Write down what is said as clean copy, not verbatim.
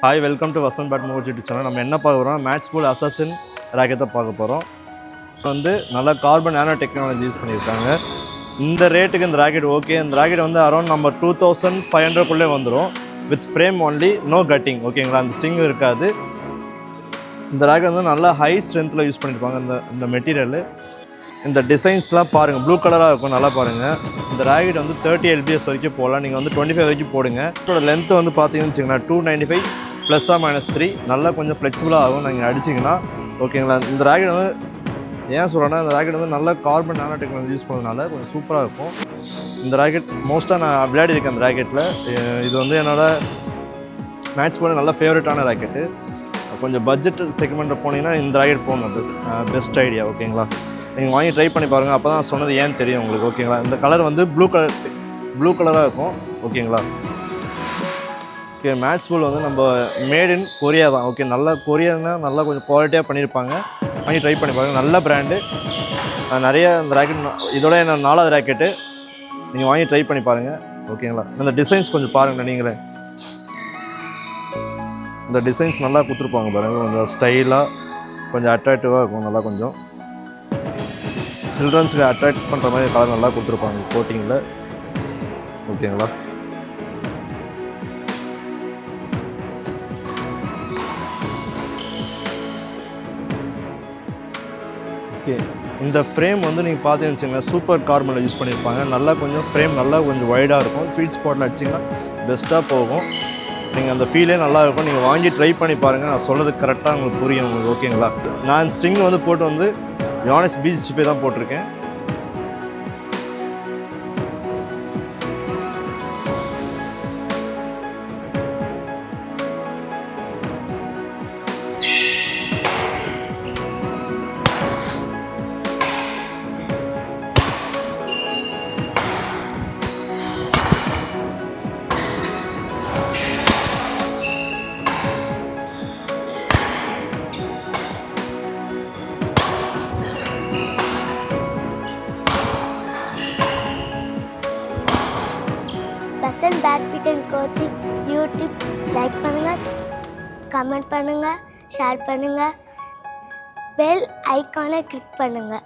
Hi welcome to Vasanth bad move channel. நம்ம என்ன பார்க்க போகிறோம், மேட்ச் பூல் அசாசின் ராக்கெட் தான் பார்க்க போகிறோம். வந்து நல்லா கார்பன் நானோ டெக்னாலஜி யூஸ் பண்ணியிருக்காங்க. இந்த ரேட்டுக்கு இந்த ராக்கெட் ஓகே. இந்த ராக்கெட் வந்து அரௌண்ட் நம்ம 2500 வந்துடும். With frame only, no cutting, ஓகேங்களா. அந்த ஸ்டிங் இருக்காது. இந்த ராக்கெட் வந்து நல்லா ஹை ஸ்ட்ரென்த்தில் யூஸ் பண்ணியிருப்பாங்க. இந்த மெட்டீரியல், இந்த டிசைன்ஸ்லாம் பாருங்கள், ப்ளூ கலராக இருக்கும், நல்லா பாருங்கள். இந்த ராக்கெட் வந்து 30 lbs வரைக்கும் போகலாம். நீங்கள் வந்து 25 வரைக்கும் போடுங்க. இதோட லென்த்து வந்து பார்த்தீங்கன்னு வச்சிங்கன்னா 295 ± 3, நல்லா கொஞ்சம் ஃப்ளெக்சிபிளாக ஆகும் நீங்கள் அடிச்சிங்கன்னா, ஓகேங்களா. இந்த ராக்கெட் வந்து ஏன் சொல்கிறேன்னா, இந்த ராக்கெட் வந்து நல்லா கார்பன் நானோ டெக்னாலஜி யூஸ் பண்ணதுனால கொஞ்சம் சூப்பராக இருக்கும். இந்த ராக்கெட் மோஸ்ட்டாக நான் விளையாடிருக்கேன். அந்த ராக்கெட்டில் இது வந்து என்னோடய மேட்ச் போட நல்ல ஃபேவரட்டான ராக்கெட்டு. கொஞ்சம் பட்ஜெட் செக்மெண்ட்டில் போனீங்கன்னா இந்த ராக்கெட் போங்க, பெஸ்ட் ஐடியா, ஓகேங்களா. நீங்கள் வாங்கி ட்ரை பண்ணி பாருங்கள், அப்போ தான் சொன்னது ஏன்னு தெரியும் உங்களுக்கு, ஓகேங்களா. இந்த கலர் வந்து ப்ளூ கலராக இருக்கும், ஓகேங்களா. ஓகே, மேட்ச் பூல் வந்து நம்ம மேட் இன் கொரியா தான், ஓகே. நல்லா கொரியானா நல்லா கொஞ்சம் குவாலிட்டியாக பண்ணியிருப்பாங்க. வாங்கி ட்ரை பண்ணி பாருங்கள், நல்ல பிராண்டு. நிறைய இந்த ராக்கெட் இதோட என்ன 4வது ராக்கெட்டு, நீங்கள் வாங்கி ட்ரை பண்ணி பாருங்கள், ஓகேங்களா. இந்த டிசைன்ஸ் கொஞ்சம் பாருங்கள் நீங்களே. இந்த டிசைன்ஸ் நல்லா கொடுத்துருப்பாங்க பாருங்கள், கொஞ்சம் ஸ்டைலாக, கொஞ்சம் அட்ராக்டிவாக இருக்கும். நல்லா கொஞ்சம் சில்ட்ரன்ஸுக்கு அட்ராக்ட் பண்ணுற மாதிரி கலர் நல்லா கொடுத்துருப்பாங்க கோட்டிங்கில், ஓகேங்களா. ஓகே, இந்த ஃப்ரேம் வந்து நீங்கள் பார்த்தீங்கன்னு வச்சுக்கோங்க, சூப்பர் கார்பனில் யூஸ் பண்ணியிருப்பாங்க. நல்லா கொஞ்சம் ஃப்ரேம் நல்லா கொஞ்சம் வைடாக இருக்கும். ஸ்வீட் ஸ்பாட்டில் அடிச்சிங்கன்னா பெஸ்ட்டாக போகும். நீங்கள் அந்த ஃபீலே நல்லா இருக்கும். நீங்கள் வாங்கி ட்ரை பண்ணி பாருங்கள், நான் சொல்கிறது கரெக்டாக உங்களுக்கு புரியும் உங்களுக்கு, ஓகேங்களா. நான் ஸ்ட்ரிங் வந்து போட்டு வந்து யானஸ் B65 தான் போட்டிருக்கேன். Vasanth badminton coaching YouTube like பண்ணுங்கள், கமெண்ட் பண்ணுங்கள், ஷேர் பண்ணுங்கள், பெல் ஐக்கானை கிளிக் பண்ணுங்கள்.